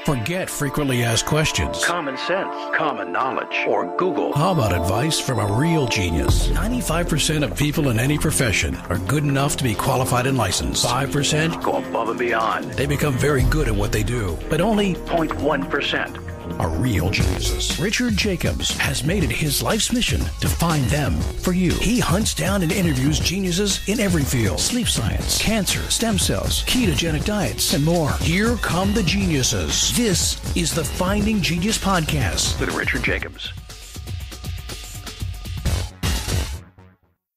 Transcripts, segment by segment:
Forget frequently asked questions. Common sense, common knowledge, or Google. How about advice from a real genius? 95% of people in any profession are good enough to be qualified and licensed. 5% Go above and beyond. they become very good at what they do, but only 0.1%. are real geniuses. Richard Jacobs has made it his life's mission to find them for you. He hunts down and interviews geniuses in every field: sleep science, cancer, stem cells, ketogenic diets, and more. Here come the geniuses. This is the Finding Genius Podcast With Richard Jacobs.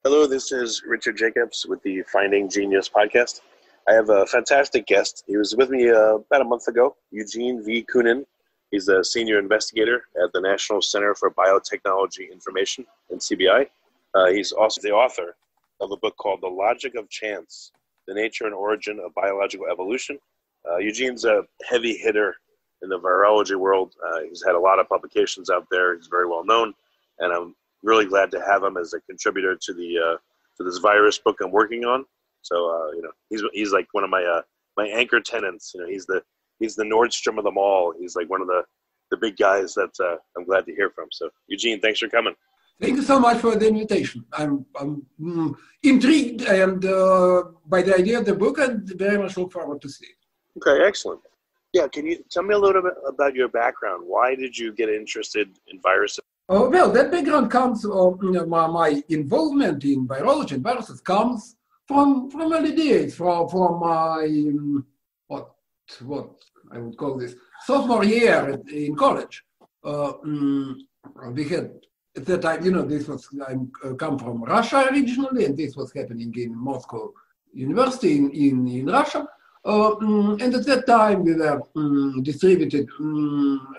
Hello, this is Richard Jacobs with the Finding Genius Podcast. I have a fantastic guest. He was with me about a month ago, Eugene V. Koonin. He's a senior investigator at the National Center for Biotechnology Information, NCBI. He's also the author of a book called The Logic of Chance, The Nature and Origin of Biological Evolution. Eugene's a heavy hitter in the virology world. He's had a lot of publications out there. He's very well known, and I'm really glad to have him as a contributor to the to this virus book I'm working on. So he's like one of my anchor tenants. He's the Nordstrom of them all. He's like one of the big guys that I'm glad to hear from. So, Eugene, thanks for coming. Thank you so much for the invitation. I'm intrigued and by the idea of the book, and very much look forward to see it. Okay, excellent. Yeah, can you tell me a little bit about your background? Why did you get interested in viruses? Well, that background comes, my involvement in biology and viruses comes from early days, from my, what I would call this, sophomore year in college. We had, at that time, this was, I come from Russia originally, and this was happening in Moscow University in Russia. And at that time, we were distributed,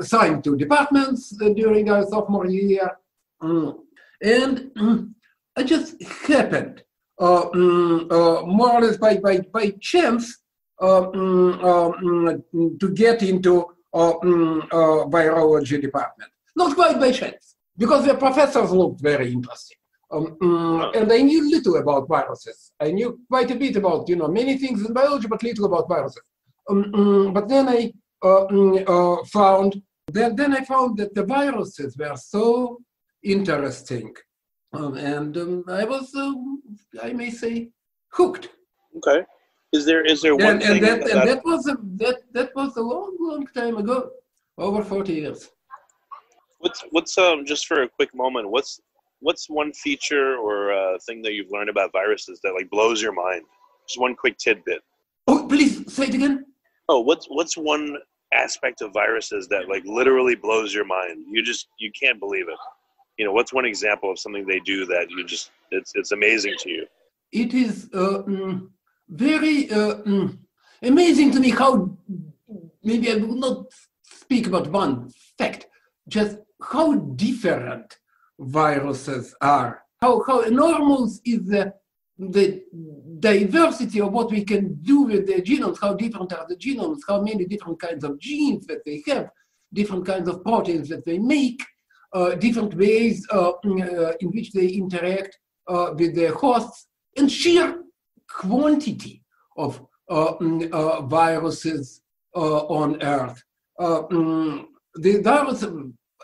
assigned to departments during our sophomore year. And I just happened, more or less by chance, to get into virology department. Not quite by chance, because the professors looked very interesting. And I knew little about viruses. I knew quite a bit about, many things in biology, but little about viruses. But then I found that the viruses were so interesting, and I was, I may say, hooked. Okay. Is there one thing that was a long time ago, over 40 years. What's just for a quick moment, what's one feature or thing that you've learned about viruses that like blows your mind? Just one quick tidbit. Oh, please say it again. Oh, what's one aspect of viruses that like literally blows your mind? You can't believe it. What's one example of something they do that it's amazing to you? It is very amazing to me how, maybe I will not speak about one fact, just how different viruses are, how enormous is the diversity of what we can do with the genomes, how different are the genomes, how many different kinds of genes that they have, different kinds of proteins that they make, different ways in which they interact with their hosts, and sheer quantity of viruses on Earth. The virus,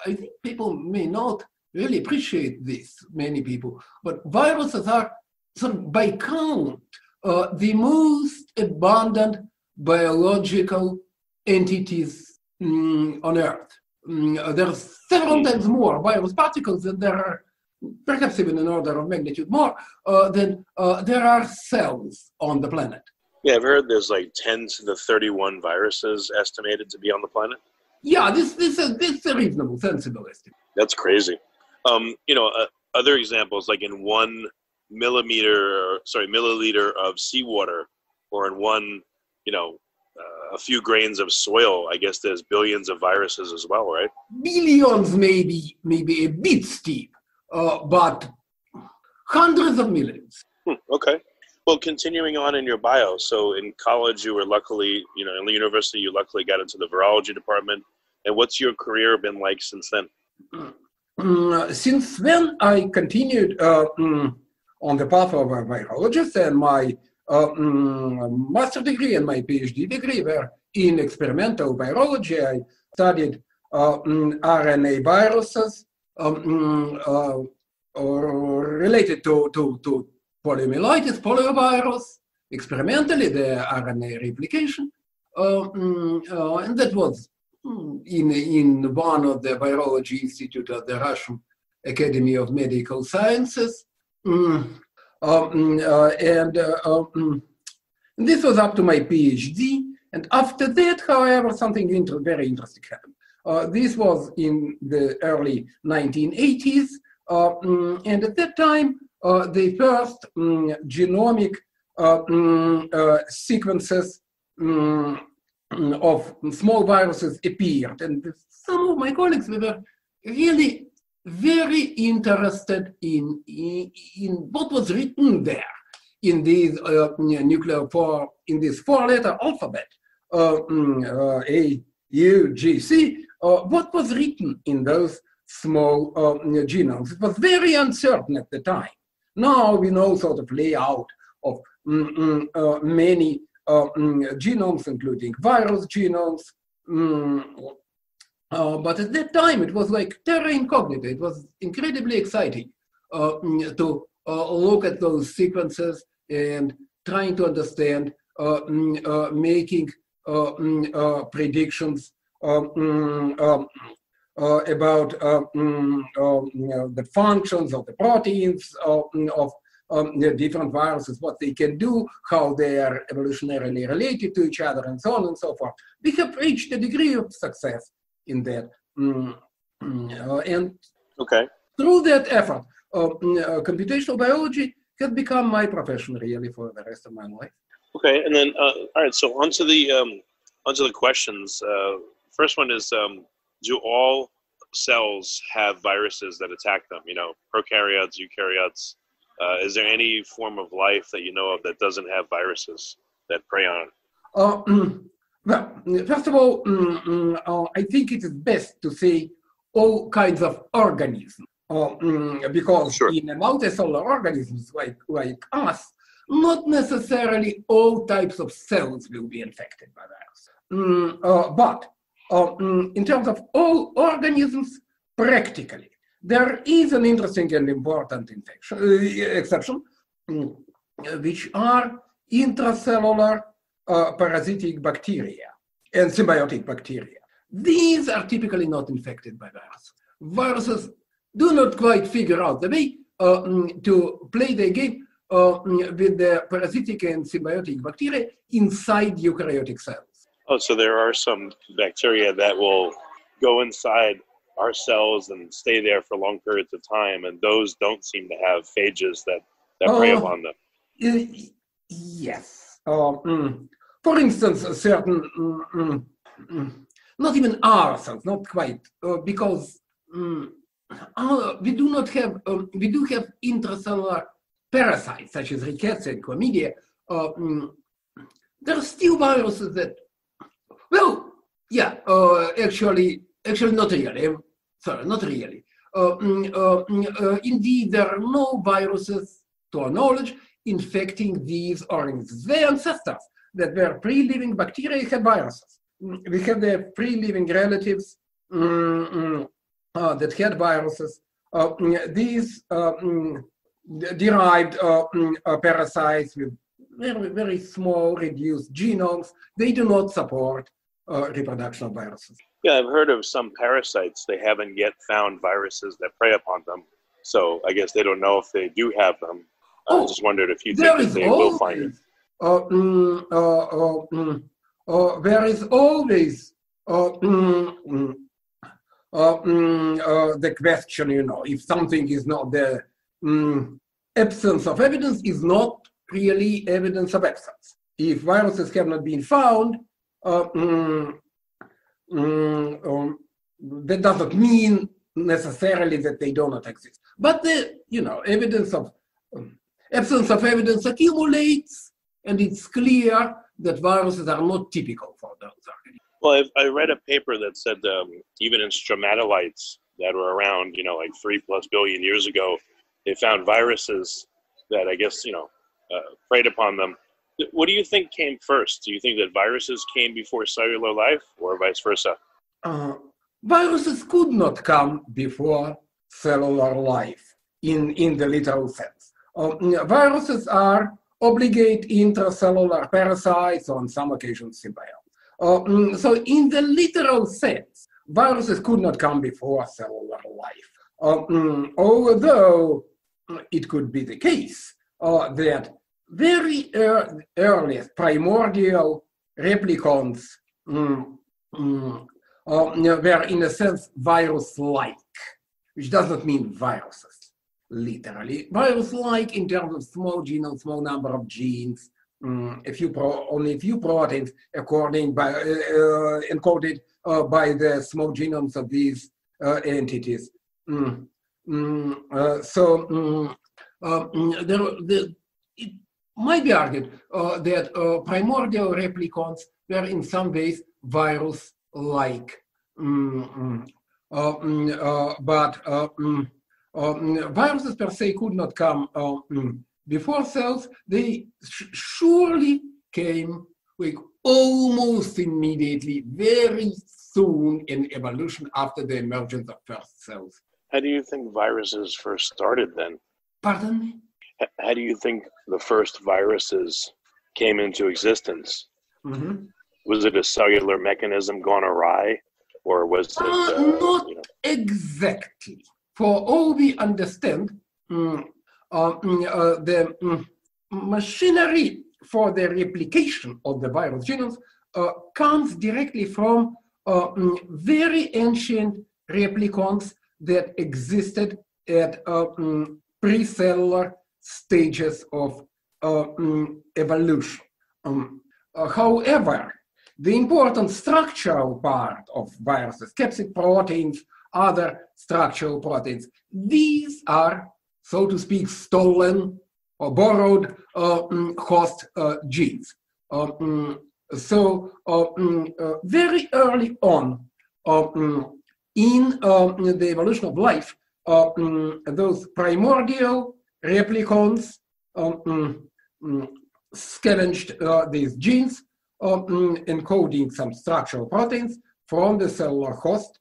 I think people may not really appreciate this, many people, but viruses are, sort of by count, the most abundant biological entities on Earth. There are several times more virus particles than there are, perhaps even an order of magnitude more, than there are cells on the planet. Yeah, I've heard there's like 10 to the 31 viruses estimated to be on the planet. Yeah, this is a reasonable, sensible estimate. That's crazy. Other examples, like in 1 milliliter of seawater, or in one, a few grains of soil, I guess there's billions of viruses as well, right? Billions maybe a bit steep, but hundreds of millions. Okay. Well, continuing on in your bio, so in college you were luckily, in the university you luckily got into the virology department. And what's your career been like since then? Since then, I continued on the path of a virologist, and my master's degree and my PhD degree were in experimental biology, I studied RNA viruses related to poliomyelitis, poliovirus, experimentally the RNA replication, and that was in one of the biology institute of the Russian Academy of Medical Sciences, this was up to my PhD. And after that, however, something very interesting happened. This was in the early 1980s, and at that time, the first genomic sequences of small viruses appeared. And some of my colleagues were really very interested in what was written there in these in this four-letter alphabet, A, U, G, C. What was written in those small genomes? It was very uncertain at the time. Now we know sort of layout of many genomes, including virus genomes. But at that time, it was like terra incognita. It was incredibly exciting to look at those sequences and trying to understand, making predictions about the functions of the proteins of the different viruses, what they can do, how they are evolutionarily related to each other, and so on and so forth. We have reached a degree of success in that. And through that effort, computational biology has become my profession really for the rest of my life. Okay, and then all right. So onto the questions. First one is: do all cells have viruses that attack them? You know, prokaryotes, eukaryotes. Is there any form of life that you know of that doesn't have viruses that prey on? Well, first of all, I think it is best to say all kinds of organisms, because in a multicellular organisms like us, not necessarily all types of cells will be infected by virus. But in terms of all organisms, practically, there is an interesting and important exception, which are intracellular parasitic bacteria and symbiotic bacteria. These are typically not infected by viruses. Viruses do not quite figure out the way to play the game with the parasitic and symbiotic bacteria inside eukaryotic cells. Oh, so there are some bacteria that will go inside our cells and stay there for long periods of time, and those don't seem to have phages that prey upon them. Yes. For instance, certain, not even our cells, not quite, because we do have intracellular parasites such as rickets and chlamydia. There are still viruses that, well, yeah, actually not really. Sorry, not really. Indeed, there are no viruses, to our knowledge, infecting these organisms. Their ancestors that were free-living bacteria had viruses. We have the free-living relatives that had viruses. These derived parasites with very, very small, reduced genomes. They do not support reproduction of viruses. Yeah, I've heard of some parasites. They haven't yet found viruses that prey upon them. So I guess they don't know if they do have them. I just wondered if you think that they will find it. There is always the question, you know, if something is not the absence of evidence is not really evidence of absence. If viruses have not been found, that doesn't mean necessarily that they do not exist. But the, you know, evidence of absence of evidence accumulates, and it's clear that viruses are not typical for those organisms. Well, I read a paper that said even in stromatolites that were around, you know, like 3+ billion years ago, they found viruses that I guess, you know, preyed upon them. What do you think came first? Do you think that viruses came before cellular life or vice versa? Viruses could not come before cellular life in the literal sense. Viruses are obligate intracellular parasites, on some occasions symbionts. So in the literal sense, viruses could not come before cellular life. Although it could be the case that very earliest primordial replicons were in a sense virus-like, which does not mean viruses, literally. Virus-like in terms of small genome, small number of genes, only a few proteins encoded by the small genomes of these entities. It might be argued that primordial replicons were in some ways virus-like. But viruses per se could not come before cells. They surely came like almost immediately, very soon in evolution after the emergence of first cells. How do you think viruses first started then? Pardon me? How do you think the first viruses came into existence? Mm-hmm. Was it a cellular mechanism gone awry? Or was it... not exactly. For all we understand, the machinery for the replication of the virus genomes comes directly from very ancient replicons that existed at pre-cellular stages of evolution. However, the important structural part of viruses, capsid proteins, other structural proteins, these are, so to speak, stolen or borrowed host genes. So very early on in the evolution of life, those primordial replicons scavenged these genes, encoding some structural proteins from the cellular host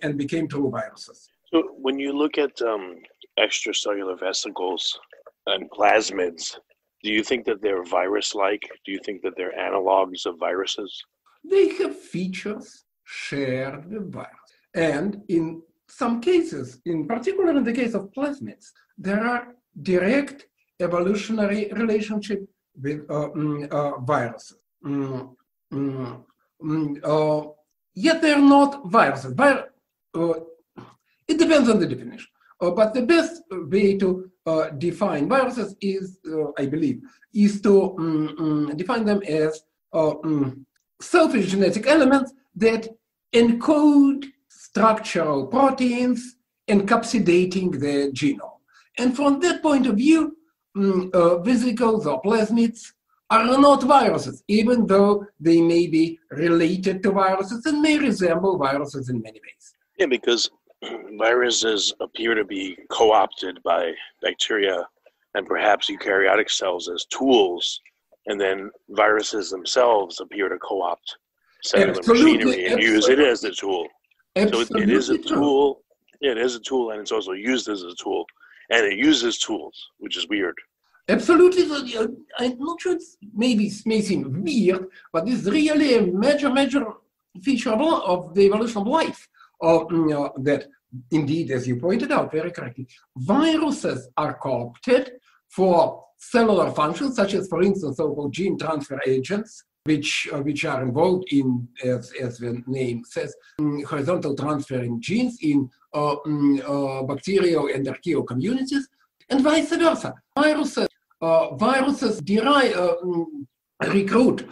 and became true viruses. So when you look at extracellular vesicles and plasmids, do you think that they're virus-like? Do you think that they're analogs of viruses? They have features shared with virus. And in some cases, in particular in the case of plasmids, there are direct evolutionary relationship with viruses. Yet they're not viruses. It depends on the definition. But the best way to define viruses is, I believe, is to define them as selfish genetic elements that encode structural proteins encapsulating the genome. And from that point of view, vesicles or plasmids are not viruses, even though they may be related to viruses and may resemble viruses in many ways. Yeah, because viruses appear to be co-opted by bacteria and perhaps eukaryotic cells as tools, and then viruses themselves appear to co-opt cellular machinery and use it as a tool. So it is a tool. Yeah, it is a tool, and it's also used as a tool, and it uses tools, which is weird. Absolutely. I'm not sure it may seem weird, but it's really a major feature of the evolution of life. That indeed, as you pointed out very correctly, viruses are co-opted for cellular functions, such as, for instance, so-called gene transfer agents, which are involved in, as the name says, horizontal transferring genes in bacterial and archaeal communities, and vice versa. Viruses recruit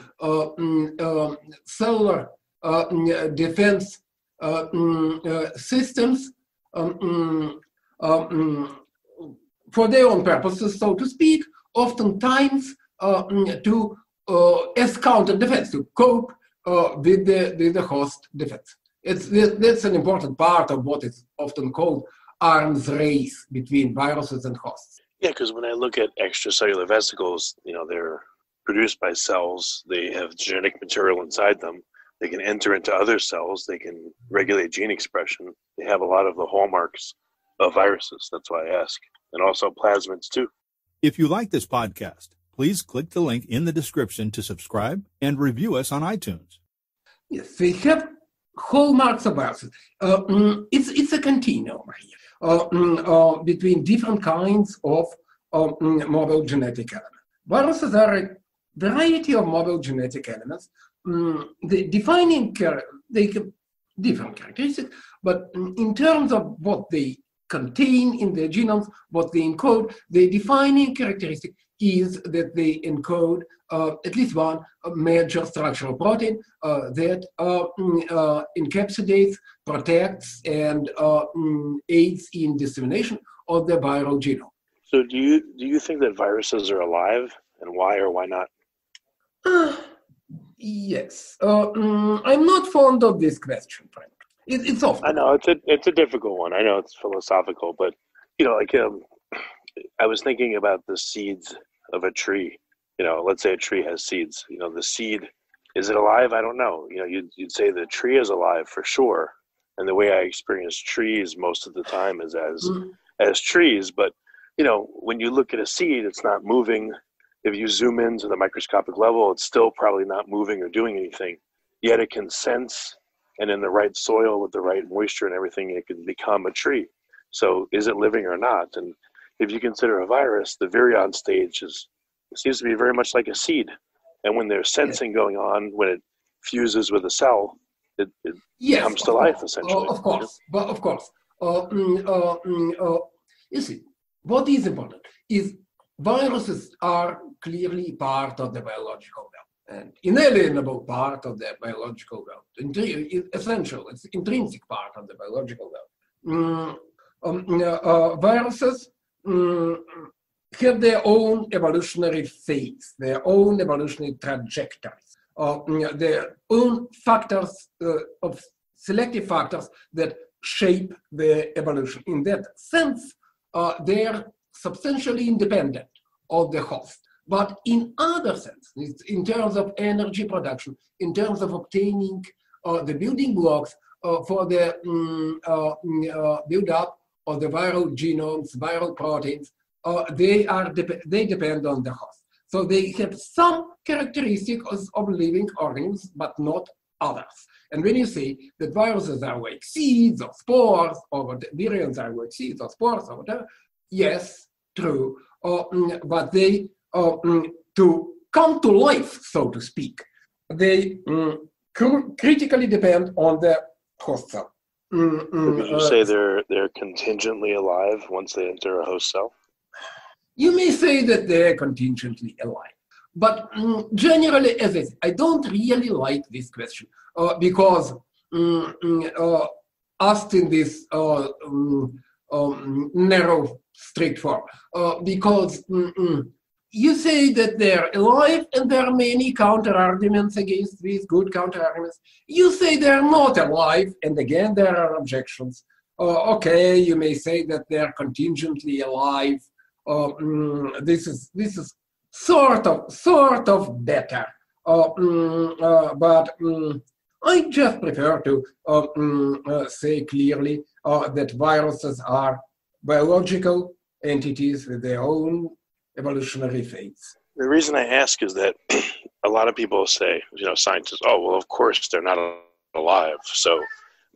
cellular defense systems for their own purposes, so to speak, oftentimes to as counter defense, to cope with the host defense. That's an important part of what is often called arms race between viruses and hosts. Yeah, because when I look at extracellular vesicles, they're produced by cells. They have genetic material inside them. They can enter into other cells. They can regulate gene expression. They have a lot of the hallmarks of viruses. That's why I ask. And also plasmids too. If you like this podcast, please click the link in the description to subscribe and review us on iTunes. Yes, we have hallmarks of viruses. It's a continuum here between different kinds of mobile genetic elements. Viruses are a variety of mobile genetic elements. They have different characteristics, but in terms of what they contain in their genomes, what they encode, the defining characteristic is that they encode at least one major structural protein that encapsulates, protects, and aids in dissemination of the viral genome. So do you think that viruses are alive, and why or why not? Yes. I'm not fond of this question, Frank. It's often. I know it's a difficult one. I know it's philosophical, but I was thinking about the seeds of a tree. Let's say a tree has seeds. The seed, is it alive? I don't know. You'd say the tree is alive for sure. And the way I experience trees most of the time is as trees. But when you look at a seed, it's not moving. If you zoom into the microscopic level, it's still probably not moving or doing anything. Yet it can sense, and in the right soil with the right moisture and everything, it can become a tree. So is it living or not? And if you consider a virus, the virion stage seems to be very much like a seed. And when there's sensing going on, when it fuses with a cell, it comes to life, essentially. Of course. You see, what is important is viruses are clearly part of the biological world, an inalienable part of the biological world, essential, it's intrinsic part of the biological world. Viruses have their own evolutionary phase, their own evolutionary trajectories, their own factors of selective factors that shape the evolution. In that sense, they're substantially independent of the host. But in other sense, in terms of energy production, in terms of obtaining the building blocks for the build-up of the viral genomes, viral proteins, they depend on the host. So they have some characteristics of living organisms, but not others. And when you say that viruses are like seeds or spores, or the virions are like seeds or spores or whatever, yes, true. But they, to come to life, so to speak, they critically depend on the host cell. Would you say they're contingently alive once they enter a host cell? You may say that they're contingently alive. But generally, as I said, I don't really like this question because asked in this narrow, strict form, because you say that they're alive and there are many counter-arguments against these, good counter-arguments. You say they're not alive, and again, there are objections. Okay, you may say that they're contingently alive. This is sort of better, but I just prefer to say clearly that viruses are biological entities with their own evolutionary phase. The reason I ask is that a lot of people say, scientists, oh, well, of course they're not alive.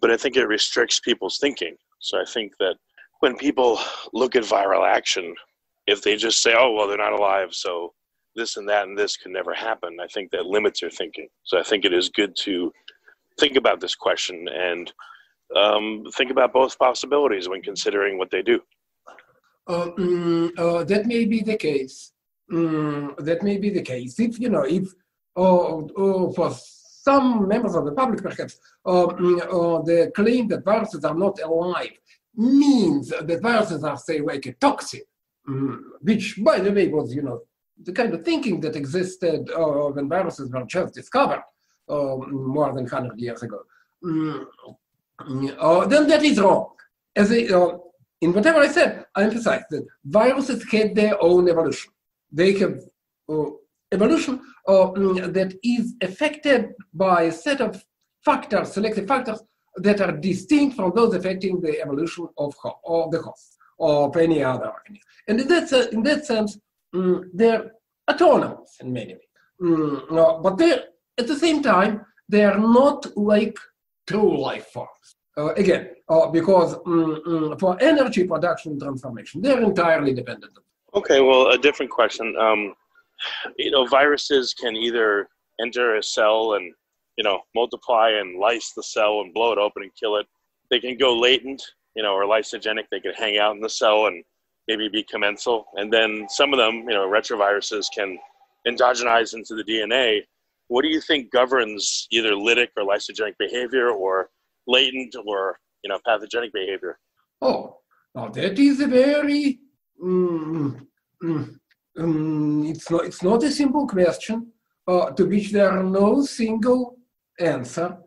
But I think it restricts people's thinking. So I think that when people look at viral action, if they just say, oh, well, they're not alive, so this and that and this can never happen, I think that limits their thinking. So I think it is good to think about this question and think about both possibilities when considering what they do. That may be the case. That may be the case. If for some members of the public, perhaps, the claim that viruses are not alive means that viruses are, say, like a toxin, which, by the way, was, the kind of thinking that existed when viruses were just discovered more than 100 years ago, then that is wrong. in whatever I said, I emphasize that viruses had their own evolution. They have evolution that is affected by a set of factors, selective factors, that are distinct from those affecting the evolution of the host or of any other organism. And in that sense, they're autonomous in many ways. But at the same time, they are not like true life forms. Again, because for energy production and transformation, they're entirely dependent. Okay, well, a different question. Viruses can either enter a cell and, multiply and lyse the cell and blow it open and kill it. They can go latent, or lysogenic. They can hang out in the cell and maybe be commensal. And then some of them, retroviruses can endogenize into the DNA. What do you think governs either lytic or lysogenic behavior or latent or, pathogenic behavior? Oh, now that is a very, it's not a simple question to which there are no single answer.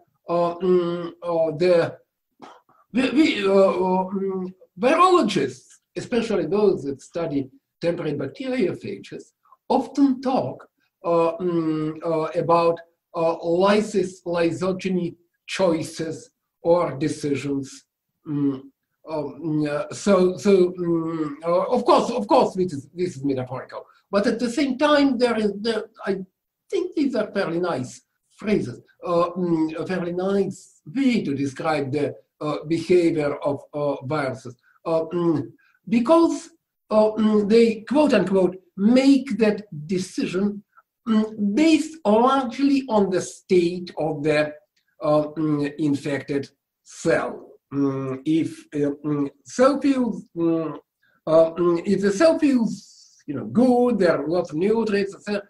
Biologists, especially those that study temperate bacteriophages, often talk about lysogeny choices or decisions. Of course, this is metaphorical, but at the same time, I think these are fairly nice phrases, a fairly nice way to describe the behavior of viruses, because they, quote unquote, make that decision based largely on the state of the infected cell. If the cell feels good, there are lots of nutrients, the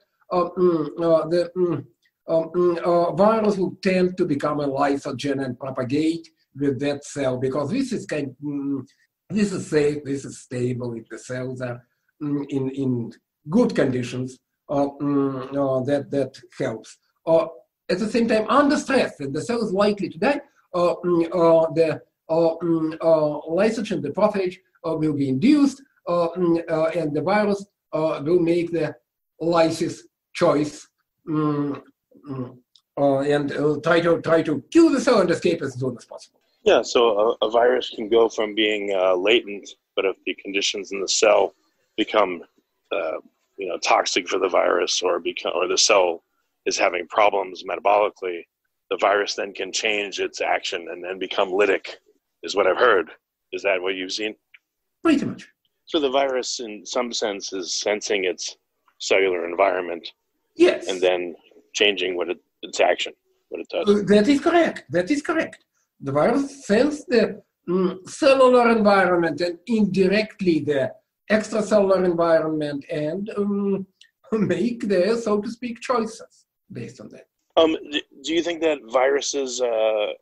virus will tend to become a lysogen and propagate with that cell, because this is safe, this is stable. If the cells are in good conditions, that helps. At the same time, under stress, and the cell is likely to die, the lysogen, the prophage, will be induced, and the virus will make the lysis choice and try to kill the cell and escape as soon as possible. Yeah, so a virus can go from being latent, but if the conditions in the cell become toxic for the virus, or the cell is having problems metabolically, the virus then can change its action and then become lytic, is what I've heard. Is that what you've seen? Pretty much. So the virus, in some sense, is sensing its cellular environment. Yes. And then changing its action, what it does. That is correct. The virus senses the cellular environment and indirectly the extracellular environment, and make their, so to speak, choices based on that. Do you think that viruses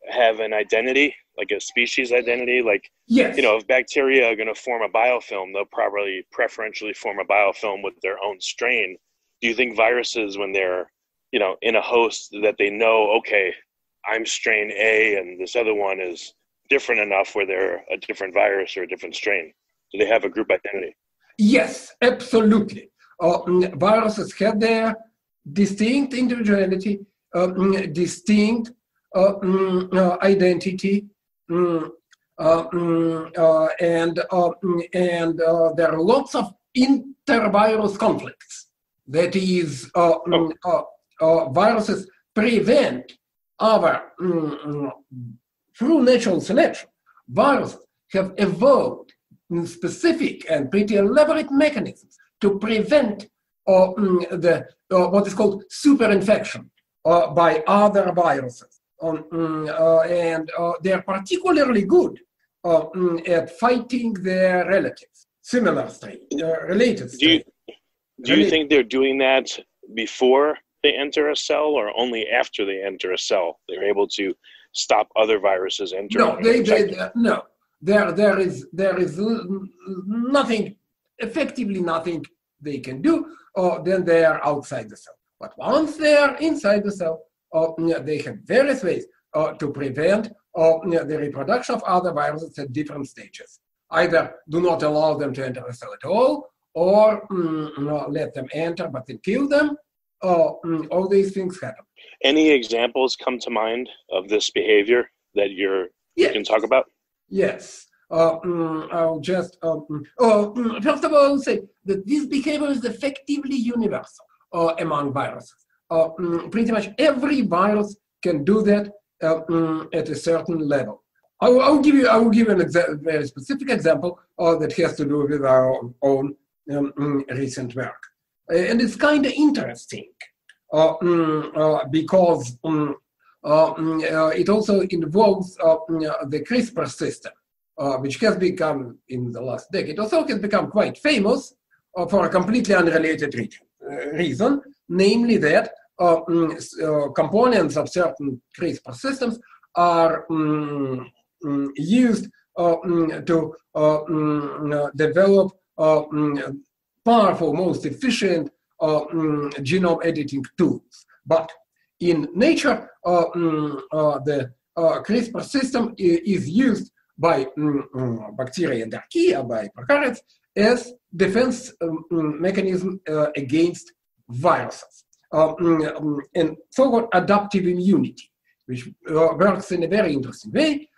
have an identity, like a species identity? Like, yes. If bacteria are going to form a biofilm, they'll probably preferentially form a biofilm with their own strain. Do you think viruses, when they're, in a host, that they know, okay, I'm strain A and this other one is different enough where they're a different virus or a different strain? Do they have a group identity? Yes, absolutely. Viruses have their distinct individuality, distinct identity, and there are lots of intervirus conflicts. That is, viruses prevent through natural selection. Viruses have evolved specific and pretty elaborate mechanisms to prevent what is called superinfection by other viruses. And they are particularly good at fighting their relatives, similar strain, related strain. Do you think they're doing that before they enter a cell, or only after they enter a cell they're able to stop other viruses entering? No, there is nothing, effectively nothing they can do. Then they are outside the cell. But once they are inside the cell, they have various ways to prevent the reproduction of other viruses at different stages. either do not allow them to enter the cell at all, or let them enter but then kill them. All these things happen. Any examples come to mind of this behavior that you can talk about? Yes. I'll just, first of all, I'll say that this behavior is effectively universal among viruses. Pretty much every virus can do that at a certain level. I will give you a very specific example that has to do with our own recent work. And it's kind of interesting because it also involves the CRISPR system, which has become, in the last decade or so, has become quite famous for a completely unrelated reason, namely that components of certain CRISPR systems are used to develop powerful, most efficient genome editing tools. But in nature, the CRISPR system is used by bacteria and archaea, by prokaryotes, as defense mechanism against viruses, and so-called adaptive immunity, which works in a very interesting way.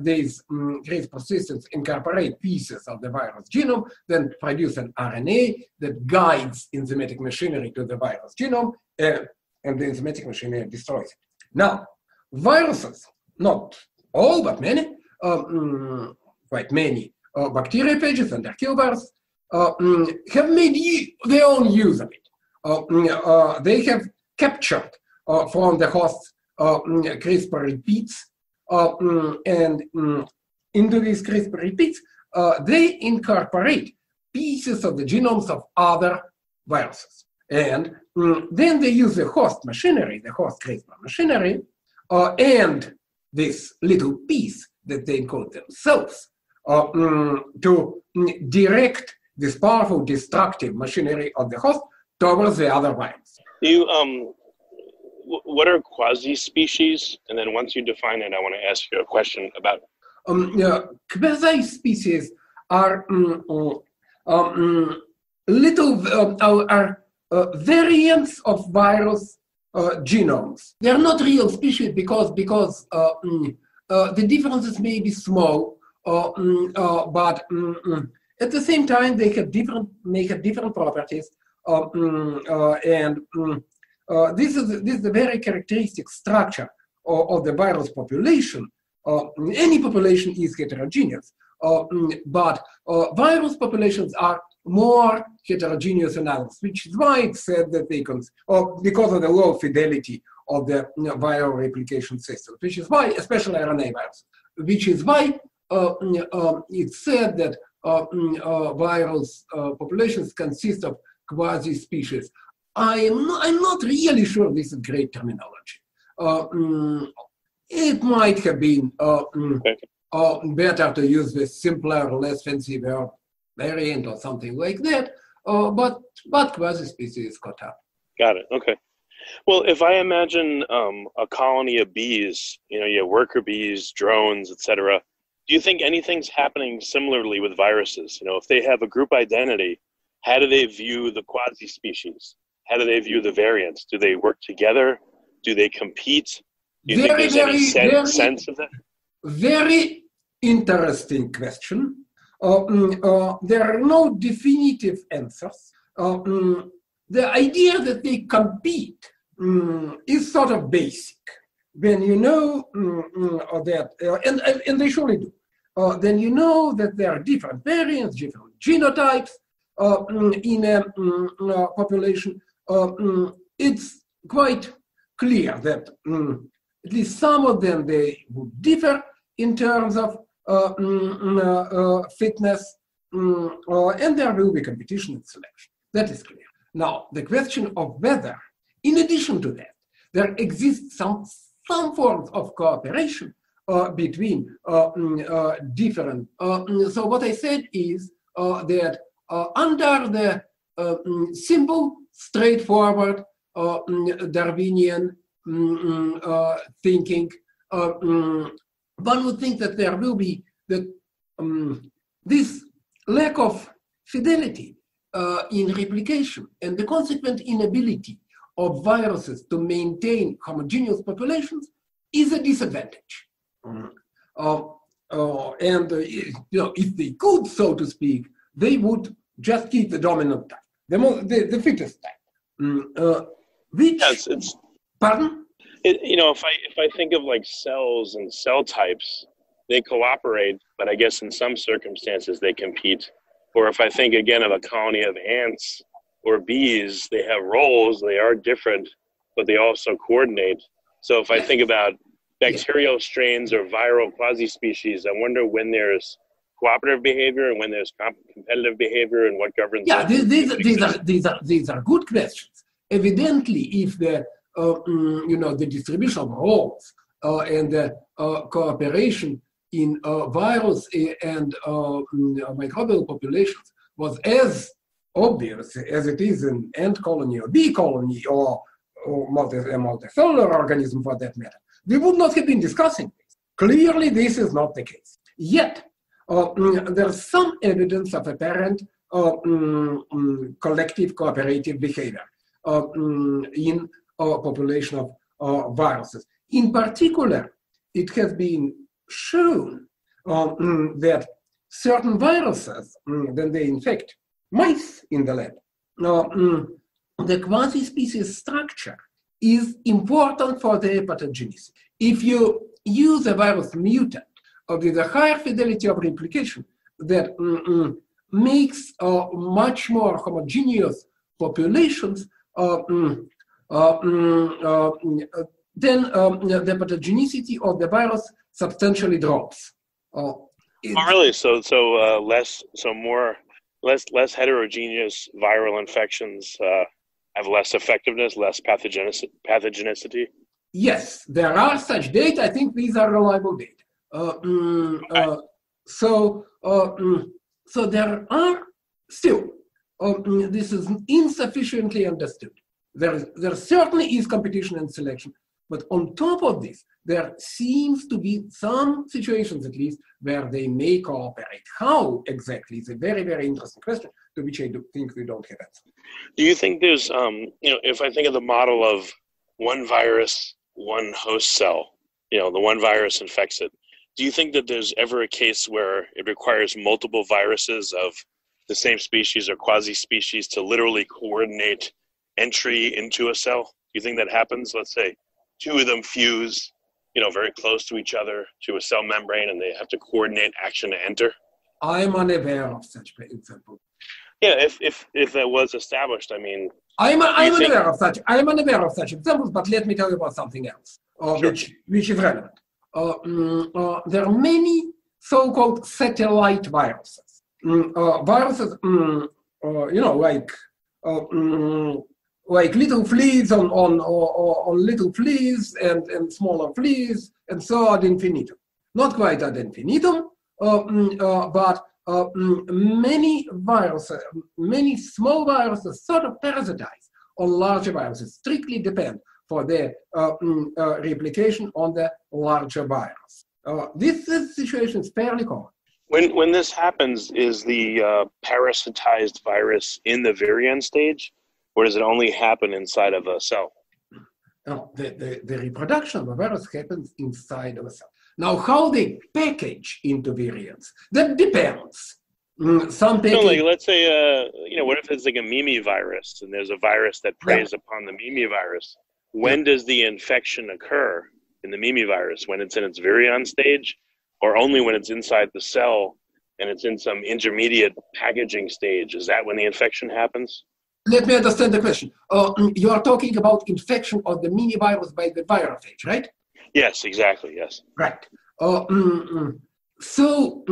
These CRISPR systems incorporate pieces of the virus genome, then produce an RNA that guides enzymatic machinery to the virus genome, and the enzymatic machinery destroys it. Now, viruses, not all, but many, quite many bacteriophages and archaeoviruses have made their own use of it. They have captured from the host CRISPR repeats, and into these CRISPR repeats, they incorporate pieces of the genomes of other viruses. And then they use the host machinery, the host CRISPR machinery, and this little piece that they encode themselves to direct this powerful destructive machinery of the host towards the other virus. What are quasi-species? And then once you define it, I want to ask you a question about quasi-species are variants of virus genomes. They are not real species because the differences may be small, but at the same time they have different properties, and this is the very characteristic structure of the virus population. Any population is heterogeneous, but virus populations are more heterogeneous than others, which is why it's said that they can, because of the low fidelity of the viral replication system, which is why, especially RNA viruses, which is why it's said that virus populations consist of quasi-species. I'm not really sure this is great terminology. It might have been better to use the simpler, less fancy word variant or something like that, but quasi-species is caught up. Got it, okay. Well, if I imagine a colony of bees, you have worker bees, drones, etc., do you think anything's happening similarly with viruses? If they have a group identity, how do they view the quasi-species? How do they view the variants? Do they work together? Do they compete? Do you think there's any sense of that? Very interesting question. There are no definitive answers. The idea that they compete is sort of basic. When you know that, and they surely do, then you know that there are different variants, different genotypes in a population. It's quite clear that at least some of them, they would differ in terms of fitness, and there will be competition and selection. That is clear. Now, the question of whether, in addition to that, there exists some forms of cooperation between different. So what I said is that under the simple, straightforward Darwinian thinking, one would think that there will be the this lack of fidelity in replication and the consequent inability of viruses to maintain homogeneous populations is a disadvantage. If they could, so to speak, they would just keep the dominant type, the fittest type. Pardon? If I think of like cells and cell types, they cooperate, but I guess in some circumstances they compete. Or if I think again of a colony of ants or bees, they have roles, they are different, but they also coordinate. So if I think about bacterial strains or viral quasi-species, I wonder when there's cooperative behavior and when there's competitive behavior and what governs. Yeah, these are good questions. Evidently, if the the distribution of roles and the cooperation in virus and microbial populations was as obvious as it is in ant colony or bee colony or multicellular organism for that matter, we would not have been discussing this. Clearly, this is not the case. Yet, there's some evidence of apparent collective cooperative behavior in a population of viruses. In particular, it has been shown that certain viruses, when they infect mice in the lab, the quasi-species structure is important for their pathogenicity. If you use a virus mutant with a higher fidelity of replication that makes much more homogeneous populations, then the pathogenicity of the virus substantially drops. Really? Less heterogeneous viral infections have less effectiveness, less pathogenicity? Yes, there are such data. I think these are reliable data. So there are still, this is insufficiently understood. There certainly is competition and selection, but on top of this, there seems to be some situations, at least, where they may cooperate. How exactly is a very, very interesting question to which I think we don't have answer. Do you think there's, if I think of the model of one virus, one host cell, the one virus infects it, do you think that there's ever a case where it requires multiple viruses of the same species or quasi-species to literally coordinate entry into a cell? Do you think that happens? Let's say two of them fuse, very close to each other to a cell membrane, and they have to coordinate action to enter. I'm unaware of such example. Yeah, if that was established, I mean. I'm unaware of such examples, but let me tell you about something else, Sure. which is relevant. There are many so-called satellite viruses. Viruses, like little fleas on little fleas and smaller fleas and so ad infinitum. Not quite ad infinitum, but many viruses, many small viruses sort of parasitize on larger viruses, strictly depend for their replication on the larger virus. This situation is fairly common. When this happens, is the parasitized virus in the virion stage, or does it only happen inside of a cell? No, the reproduction of a virus happens inside of a cell. Now, how they package into virions, that depends. Some package... let's say, what if it's like a mimi virus, and there's a virus that preys upon the mimi virus? When does the infection occur in the mimi virus? When it's in its virion stage, or only when it's inside the cell and it's in some intermediate packaging stage? Is that when the infection happens? Let me understand the question. You are talking about infection of the mini virus by the virophage, right? Yes, exactly, yes. Right. So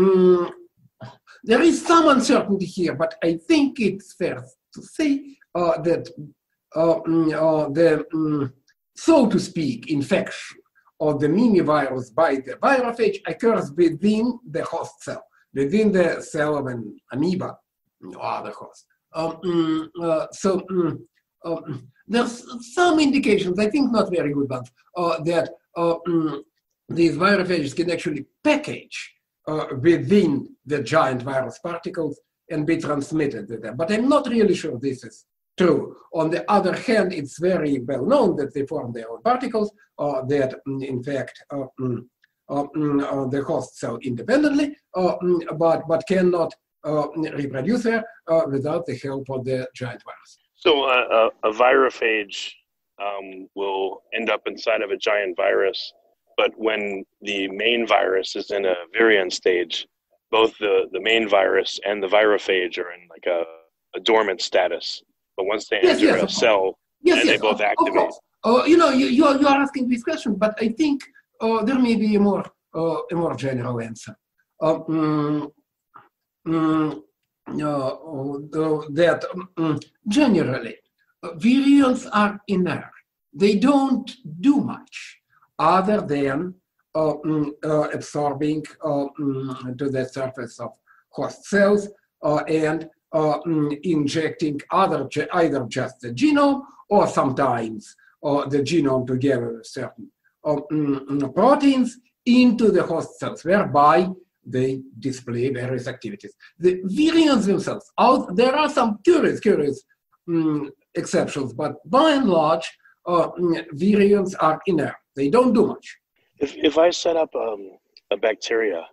there is some uncertainty here, but I think it's fair to say that the, so to speak, infection of the mini virus by the virophage occurs within the host cell, within the cell of an amoeba or other host. There's some indications, I think not very good ones, that these virophages can actually package within the giant virus particles and be transmitted to them. But I'm not really sure this is true. On the other hand, it's very well known that they form their own particles, that in fact the host cell independently, but cannot reproduce there without the help of the giant virus. So a virophage will end up inside of a giant virus, but when the main virus is in a virion stage, both the main virus and the virophage are in like a dormant status. But once they enter a cell, they both activate. You are asking this question, but I think there may be a more general answer. That generally, virions are inert. They don't do much other than absorbing to the surface of host cells and injecting either just the genome or sometimes the genome together with certain proteins into the host cells, whereby they display various activities. The virions themselves, there are some curious exceptions, but by and large, virions are inert. They don't do much. If I set up a bacteria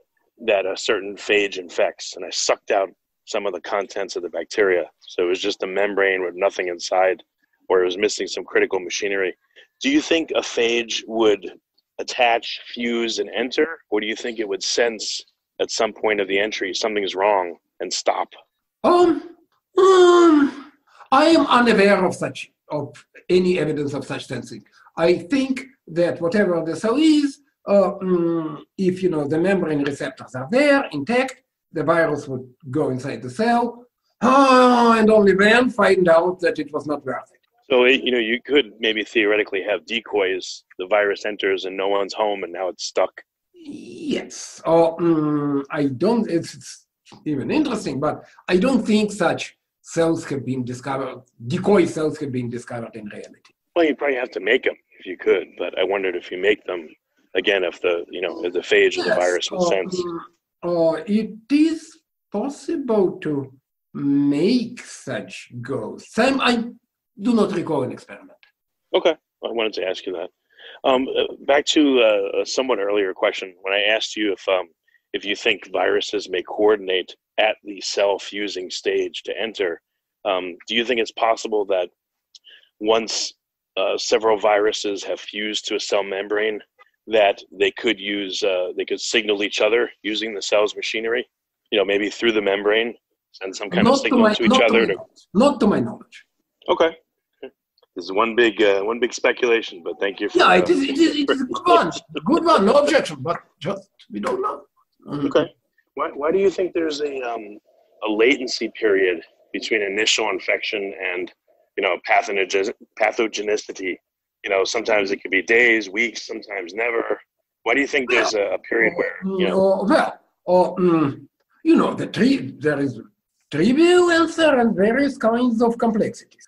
that a certain phage infects, and I sucked out some of the contents of the bacteria, so it was just a membrane with nothing inside, or it was missing some critical machinery, do you think a phage would attach, fuse, and enter, or do you think it would sense at some point of the entry something's wrong and stop? I am unaware of any evidence of such sensing. I think that whatever the cell is, if the membrane receptors are there intact, the virus would go inside the cell, and only then find out that it was not worth it. So you could maybe theoretically have decoys. The virus enters and no one's home, and now it's stuck. Yes. I don't. It's even interesting, but I don't think such cells have been discovered. Decoy cells have been discovered in reality. Well, you probably have to make them if you could, but I wondered if you make them again, if the if the phage of the virus would sense. It is possible to make such ghosts. I do not recall an experiment. Okay, I wanted to ask you that. Back to a somewhat earlier question, when I asked you if you think viruses may coordinate at the cell fusing stage to enter, do you think it's possible that once several viruses have fused to a cell membrane, that they could signal each other using the cell's machinery? Maybe through the membrane, send some kind of signal to each other. Not to my knowledge. Okay. This is one big speculation, but thank you for it is a good one, no objection, but just we don't know. Okay. Why do you think there's a latency period between initial infection and pathogenicity? Sometimes it could be days, weeks, sometimes never. Why do you think there's a period where there is trivial answer and various kinds of complexities.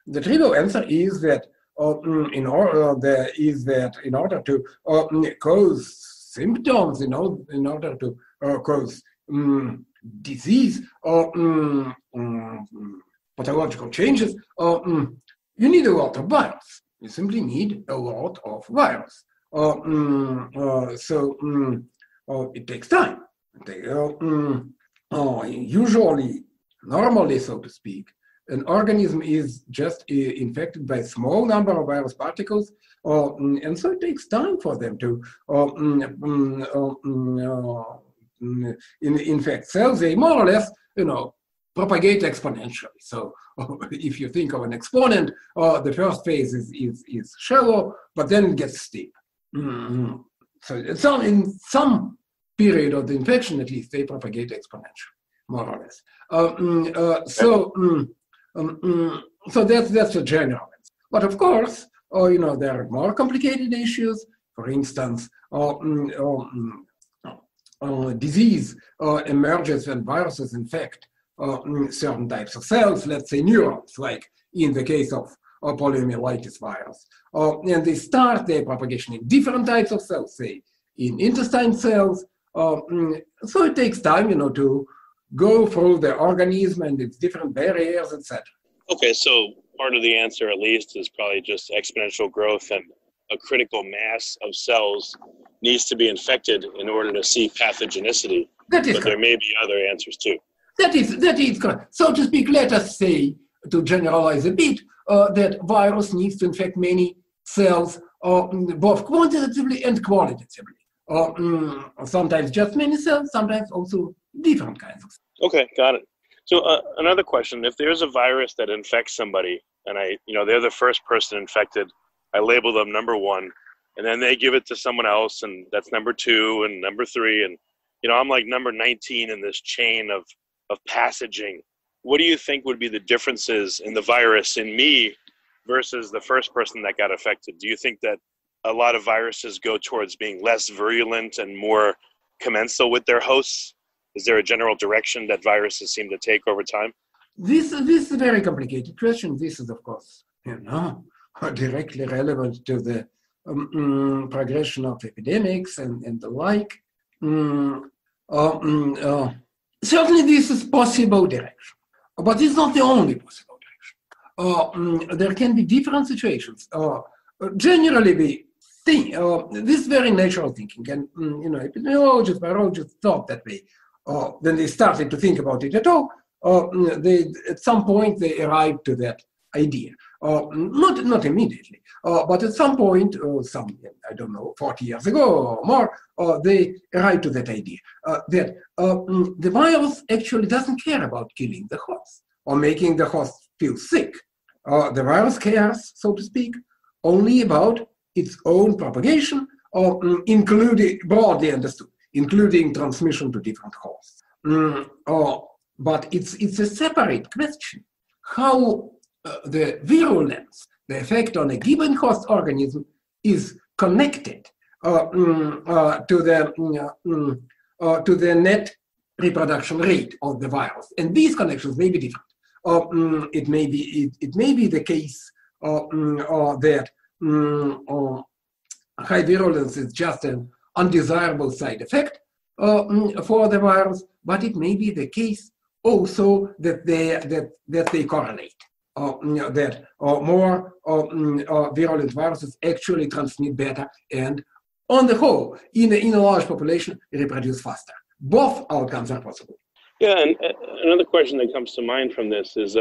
The trivial answer is that in order to cause symptoms, in order to cause disease or pathological changes, you need a lot of virus. You simply need a lot of virus. So it takes time. Usually, normally, so to speak, an organism is just infected by a small number of virus particles, and so it takes time for them to infect cells. They more or less, propagate exponentially. So if you think of an exponent, the first phase is shallow, but then it gets steep. So in some period of the infection, at least, they propagate exponentially, more or less. So that's a general answer. But of course, there are more complicated issues. For instance, disease emerges when viruses infect certain types of cells, let's say neurons, like in the case of poliomyelitis virus. And they start their propagation in different types of cells, say in intestine cells, So it takes time, to go through the organism and its different barriers, etc. Okay, so part of the answer, at least, is probably just exponential growth, and a critical mass of cells needs to be infected in order to see pathogenicity. That is but correct. There may be other answers too. That is correct. So to speak, let us say, to generalize a bit, that virus needs to infect many cells, both quantitatively and qualitatively. Sometimes just many cells, sometimes also different kinds of cells. Okay, got it. So another question: if there's a virus that infects somebody, and they're the first person infected, I label them number 1, and then they give it to someone else, and that's number 2 and number 3, and I'm like number 19 in this chain of passaging. What do you think would be the differences in the virus in me versus the first person that got affected? Do you think that a lot of viruses go towards being less virulent and more commensal with their hosts? Is there a general direction that viruses seem to take over time? This is a very complicated question. This is, of course, directly relevant to the progression of epidemics and the like. Certainly, this is possible direction, but it's not the only possible direction. There can be different situations. Generally, we think this is very natural thinking, and epidemiologists, biologists thought that way. When they started to think about it at all, at some point they arrived to that idea. Not immediately, but at some point, 40 years ago or more, they arrived to that idea that the virus actually doesn't care about killing the host or making the host feel sick. The virus cares, so to speak, only about its own propagation, including, broadly understood, including transmission to different hosts. But it's a separate question how the virulence, the effect on a given host organism, is connected to the net reproduction rate of the virus, and these connections may be different. It may be the case that high virulence is just an undesirable side effect for the virus, but it may be the case also that they correlate. That more virulent viruses actually transmit better and, on the whole, in a large population, reproduce faster. Both outcomes are possible. Yeah, and another question that comes to mind from this is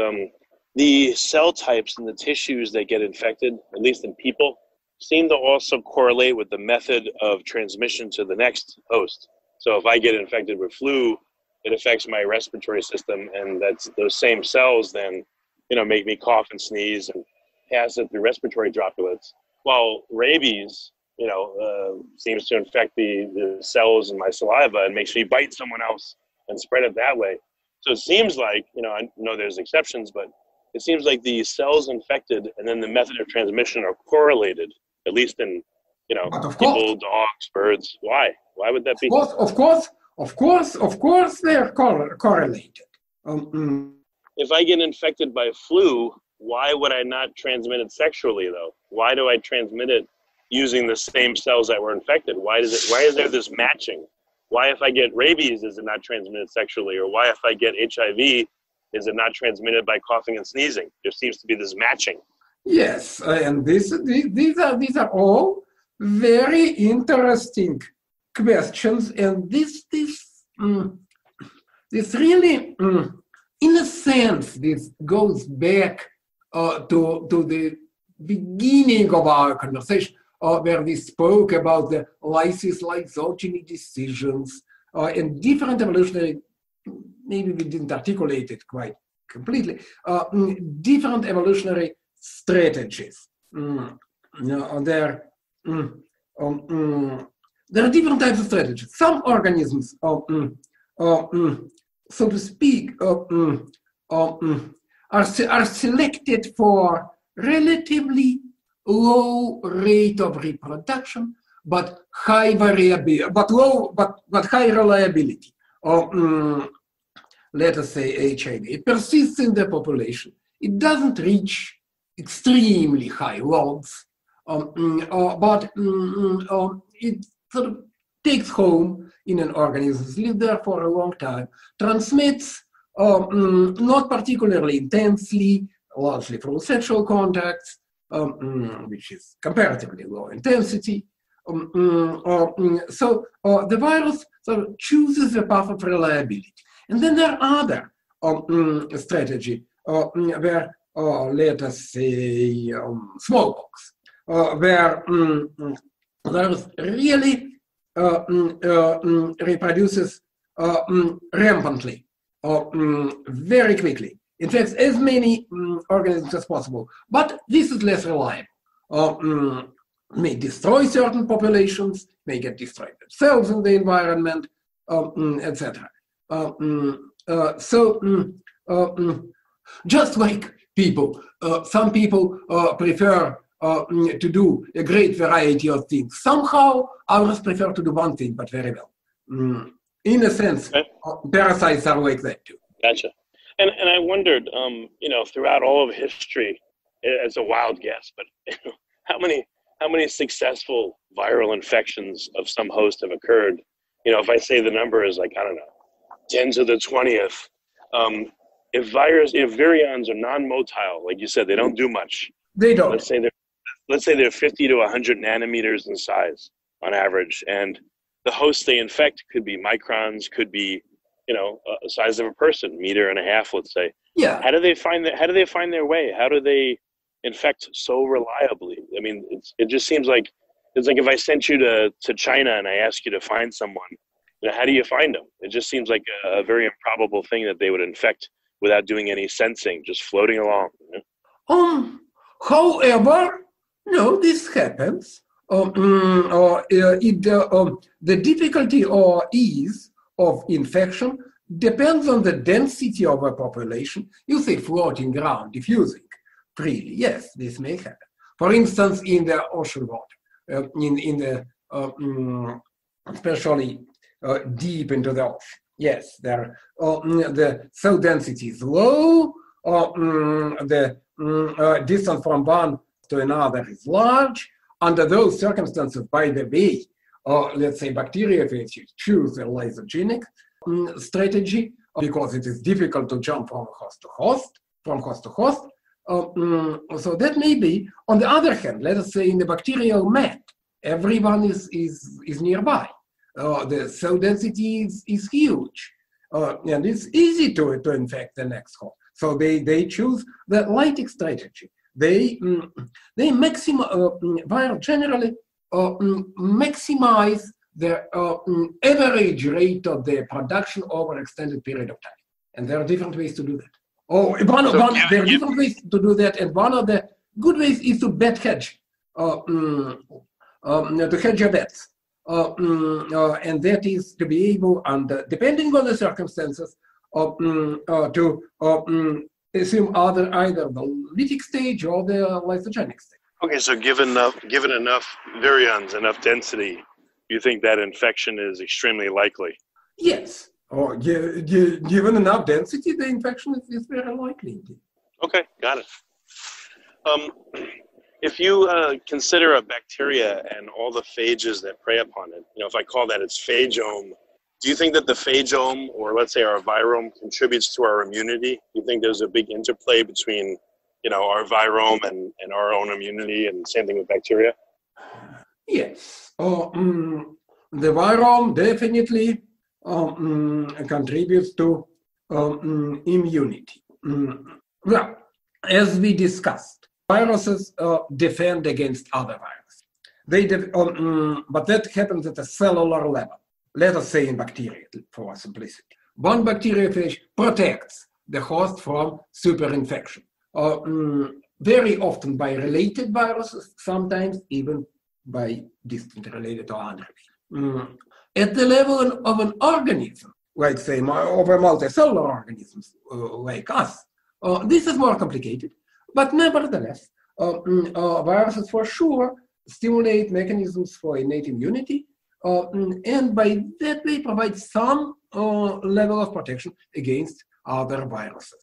the cell types and the tissues that get infected, at least in people, seem to also correlate with the method of transmission to the next host. So if I get infected with flu, it affects my respiratory system, and that's those same cells then make me cough and sneeze and pass it through respiratory droplets. While rabies, seems to infect the cells in my saliva and makes me bite someone else and spread it that way. So it seems like, I know there's exceptions, but it seems like the cells infected and then the method of transmission are correlated, at least in, people, dogs, birds. Why? Why would that be? Of course, they are correlated. If I get infected by flu, why would I not transmit it sexually, though? Why do I transmit it using the same cells that were infected? Why is there this matching? Why, if I get rabies, is it not transmitted sexually? Or why, if I get HIV, is it not transmitted by coughing and sneezing? There seems to be this matching. Yes, and these are all very interesting questions, and this really, in a sense, this goes back to the beginning of our conversation, where we spoke about the lysis-lysogeny decisions and different evolutionary, maybe we didn't articulate it quite completely, different evolutionary strategies. There are different types of strategies. Some organisms, so to speak, are selected for relatively low rate of reproduction, but high variability, but high reliability. Let us say HIV. It persists in the population. It doesn't reach extremely high loads, but it sort of takes home in an organism, lives there for a long time, transmits not particularly intensely, largely through sexual contacts, which is comparatively low intensity. So the virus sort of chooses the path of reliability. And then there are other strategy where, let us say, smallpox, where virus really reproduces rampantly, very quickly. In fact, as many organisms as possible. But this is less reliable. May destroy certain populations, may get destroyed themselves in the environment, etc. Just like people, some people prefer to do a great variety of things. Somehow, others prefer to do one thing, but very well. In a sense, parasites are like that too. Gotcha. And I wondered, throughout all of history, it's a wild guess, but how many successful viral infections of some host have occurred? If I say the number is 10 to the 20th, if virions are non-motile, like you said, they don't do much. They don't. Let's say they're 50 to 100 nanometers in size on average, and the host they infect could be microns, could be the size of a person, meter and a half, let's say. Yeah. How do they find their way? How do they infect so reliably? I mean, it just seems like it's like if I sent you to China and I asked you to find someone, how do you find them? It just seems like a very improbable thing that they would infect without doing any sensing, just floating along. However, no, this happens. The difficulty or ease of infection depends on the density of a population. You say floating around, diffusing freely. Yes, this may happen. For instance, in the ocean water, in the especially deep into the ocean. Yes, there the cell density is low. The distance from one to another is large. Under those circumstances, by the way, let's say bacteriophages choose a lysogenic strategy because it is difficult to jump from host to host, so that may be. On the other hand, let us say in the bacterial mat, everyone is nearby. The cell density is huge, and it's easy to infect the next host. So they choose the lytic strategy. They virus generally maximize the average rate of the production over extended period of time. And there are different ways to do that. There are different ways to do that, and one of the good ways is to bet hedge, to hedge your bets. And that is to be able, depending on the circumstances, to assume either the lytic stage or the lysogenic stage. Okay, so given enough virions, enough density, you think that infection is extremely likely? Yes. Or given enough density, the infection is very likely. Okay, got it. If you consider a bacteria and all the phages that prey upon it, if I call that its phagome, do you think that the phagome, or let's say our virome, contributes to our immunity? Do you think there's a big interplay between, our virome and our own immunity, and same thing with bacteria? Yes. The virome definitely contributes to immunity. Well, as we discussed, viruses defend against other viruses. But that happens at a cellular level. Let us say in bacteria, for simplicity. One bacteriophage protects the host from superinfection, very often by related viruses, sometimes even by distant related or unrelated. At the level of an organism, like say of a multicellular organisms like us, this is more complicated, but nevertheless, viruses for sure stimulate mechanisms for innate immunity, and by that they provide some level of protection against other viruses.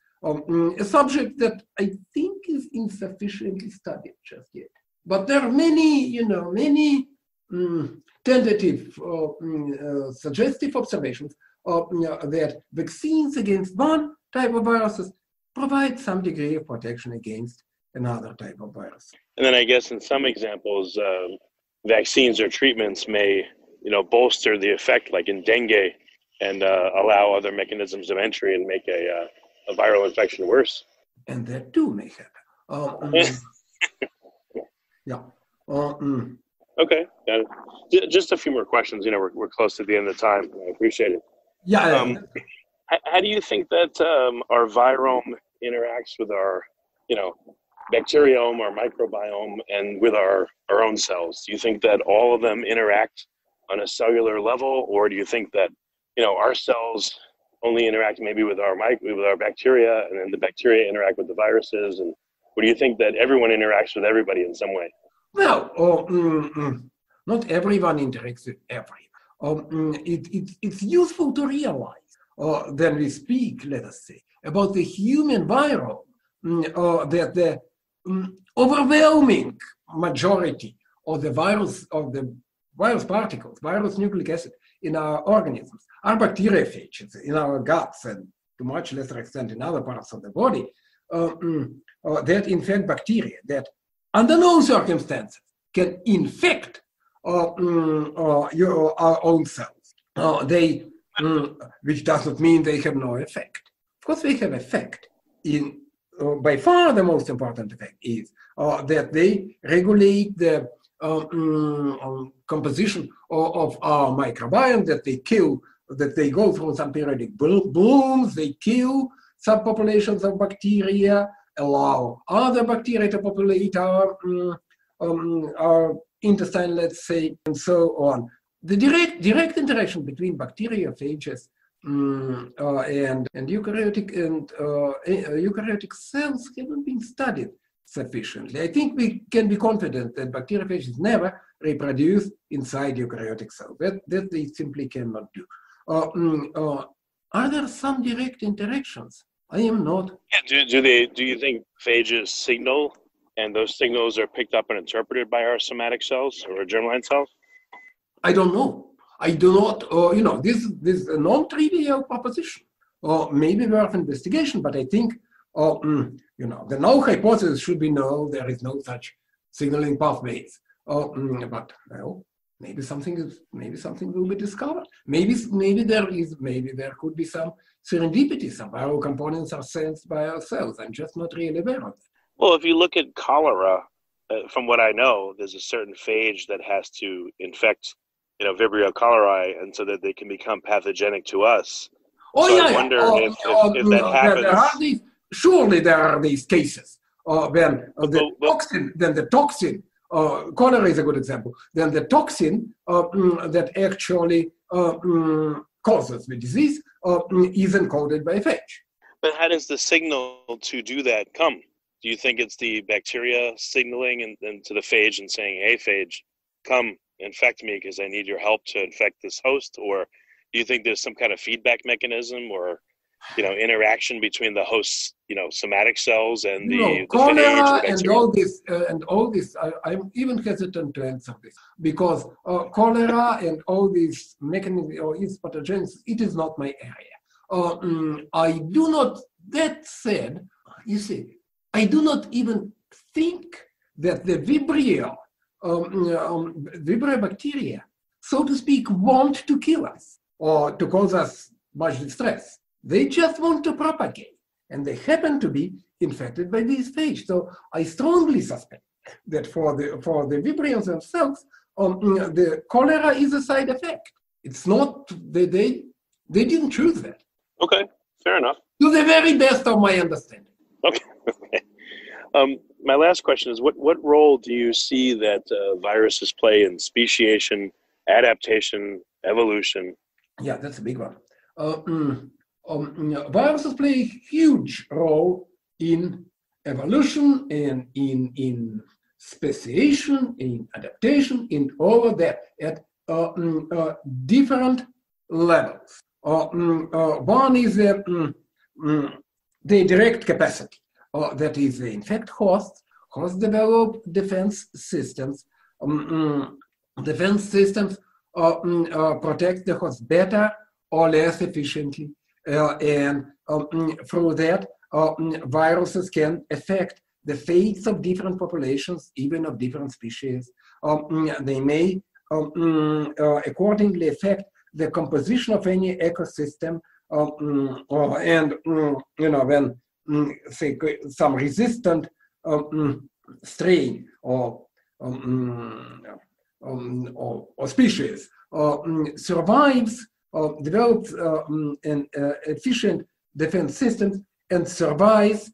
A subject that I think is insufficiently studied just yet. But there are many tentative, suggestive observations that vaccines against one type of viruses provide some degree of protection against another type of virus. And then I guess in some examples, vaccines or treatments may, bolster the effect, like in dengue, and allow other mechanisms of entry and make a viral infection worse. And that too may happen. Yeah. Okay, got it. Just a few more questions. We're close to the end of the time. I appreciate it. Yeah. How do you think that our virome interacts with our, bacteriome or microbiome and with our own cells? Do you think that all of them interact on a cellular level, or do you think that our cells only interact maybe with our bacteria, and then the bacteria interact with the viruses? And or do you think that everyone interacts with everybody in some way? Well, not everyone interacts with everyone. It's useful to realize when we speak, let us say, about the human virome, that the overwhelming majority of the virus particles, virus nucleic acid in our organisms are bacteriophages in our guts, and to much lesser extent in other parts of the body, that infect bacteria that under no circumstances can infect our own cells. Which does not mean they have no effect. Of course, they have effect. By far, the most important effect is that they regulate the composition of our microbiome, that they go through some periodic blooms, they kill subpopulations of bacteria, allow other bacteria to populate our intestine, let's say, and so on. The direct interaction between bacteriophages and eukaryotic cells haven't been studied sufficiently. I think we can be confident that bacteriophages never reproduce inside eukaryotic cells. That they simply cannot do. Are there some direct interactions? I am not. Yeah, do you think phages signal, and those signals are picked up and interpreted by our somatic cells or germline cells? I don't know. I do not, this is a non-trivial proposition, maybe worth investigation, but I think, the null hypothesis should be no, there is no such signaling pathways. But well, maybe something will be discovered. Maybe there could be some serendipity. Some viral components are sensed by our cells. I'm just not really aware of it. Well, if you look at cholera, from what I know, there's a certain phage that has to infect Vibrio cholerae, and so that they can become pathogenic to us. Oh, so yeah. I wonder if that happens. Surely there are these cases when the toxin, cholera is a good example, then the toxin that actually causes the disease is encoded by a phage. But how does the signal to do that come? Do you think it's the bacteria signaling and to the phage and saying, hey, phage, come infect me because I need your help to infect this host? Or do you think there's some kind of feedback mechanism or interaction between the host's somatic cells and the cholera and all this I'm even hesitant to answer this, because cholera and all these mechanisms or its pathogens, it is not my area. I do not, that said, you see, I do not even think that the Vibrio bacteria, so to speak, want to kill us or to cause us much distress. They just want to propagate, and they happen to be infected by these phages. So I strongly suspect that for the Vibrions themselves, the cholera is a side effect. It's not, they didn't choose that. Okay, fair enough. To the very best of my understanding. Okay. My last question is, what role do you see that viruses play in speciation, adaptation, evolution? Yeah, that's a big one. Viruses play a huge role in evolution and in speciation, in adaptation, in all of that at different levels. One is the direct capacity. That is, they infect hosts. Hosts develop defense systems. Defense systems protect the host better or less efficiently, and through that, viruses can affect the fates of different populations, even of different species. They may accordingly affect the composition of any ecosystem, and when say some resistant strain or species survives, develops an efficient defense system and survives,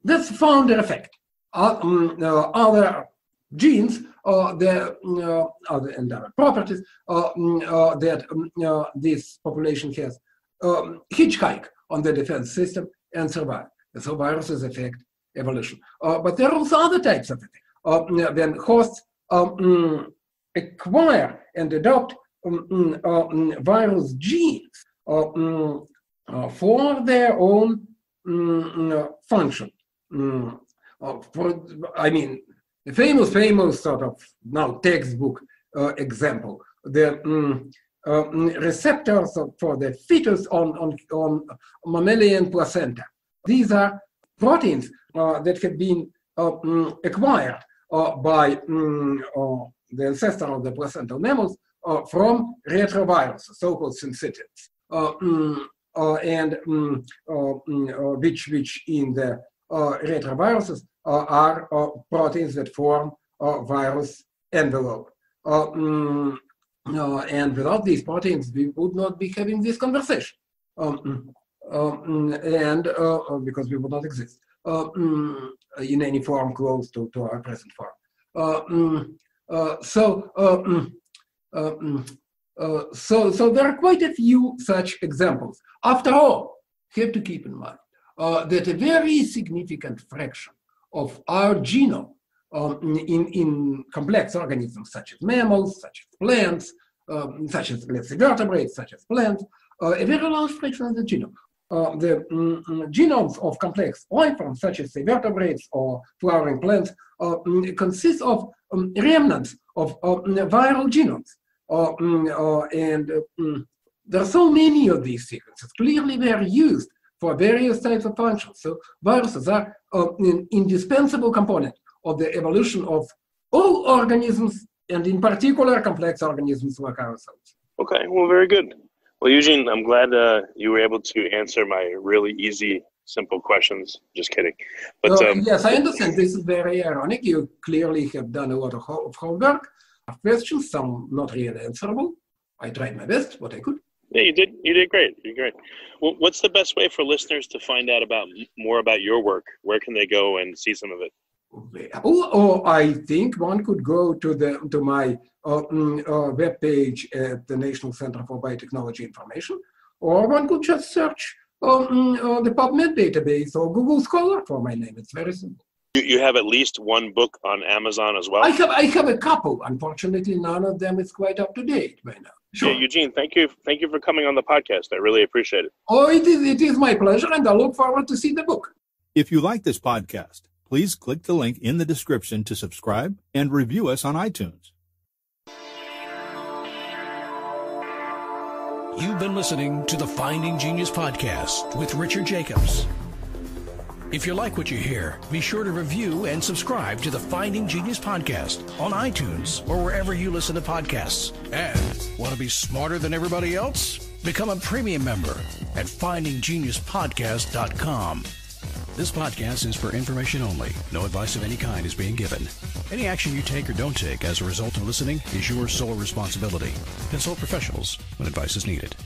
that's founder effect. Other genes and other properties that this population has hitchhike on the defense system and survive. So viruses affect evolution. But there are also other types of effect. When hosts acquire and adopt virus genes for their own function. A famous sort of now textbook example, the receptors for the fetus on mammalian placenta. These are proteins that have been acquired by the ancestor of the placental mammals from retroviruses, so-called syncytids, which in the retroviruses are proteins that form virus envelope. And without these proteins, we would not be having this conversation, because we would not exist in any form close to our present form. So there are quite a few such examples. After all, you have to keep in mind that a very significant fraction of our genome in complex organisms such as mammals, such as plants, such as let's say vertebrates, such as plants, a very large fraction of the genome. The genomes of complex life forms such as say vertebrates or flowering plants consist of remnants of viral genomes. There are so many of these sequences. Clearly, they are used for various types of functions. So viruses are an indispensable component of the evolution of all organisms, and in particular, complex organisms like ourselves. Okay, well, very good. Well, Eugene, I'm glad you were able to answer my really easy, simple questions. Just kidding. But yes, I understand. This is very ironic. You clearly have done a lot of homework. Questions, some not really answerable. I tried my best, what I could. Yeah, you did. You did great. You did great. Well, what's the best way for listeners to find out more about your work? Where can they go and see some of it? I think one could go to my webpage at the National Center for Biotechnology Information, or one could just search the PubMed database or Google Scholar for my name. It's very simple. You have at least one book on Amazon as well? I have a couple. Unfortunately, none of them is quite up to date by now. Sure. Yeah, Eugene, thank you for coming on the podcast. I really appreciate it. Oh, it is my pleasure, and I look forward to see the book. If you like this podcast, please click the link in the description to subscribe and review us on iTunes. You've been listening to the Finding Genius podcast with Richard Jacobs. If you like what you hear, be sure to review and subscribe to the Finding Genius podcast on iTunes or wherever you listen to podcasts. And want to be smarter than everybody else? Become a premium member at findinggeniuspodcast.com. This podcast is for information only. No advice of any kind is being given. Any action you take or don't take as a result of listening is your sole responsibility. Consult professionals when advice is needed.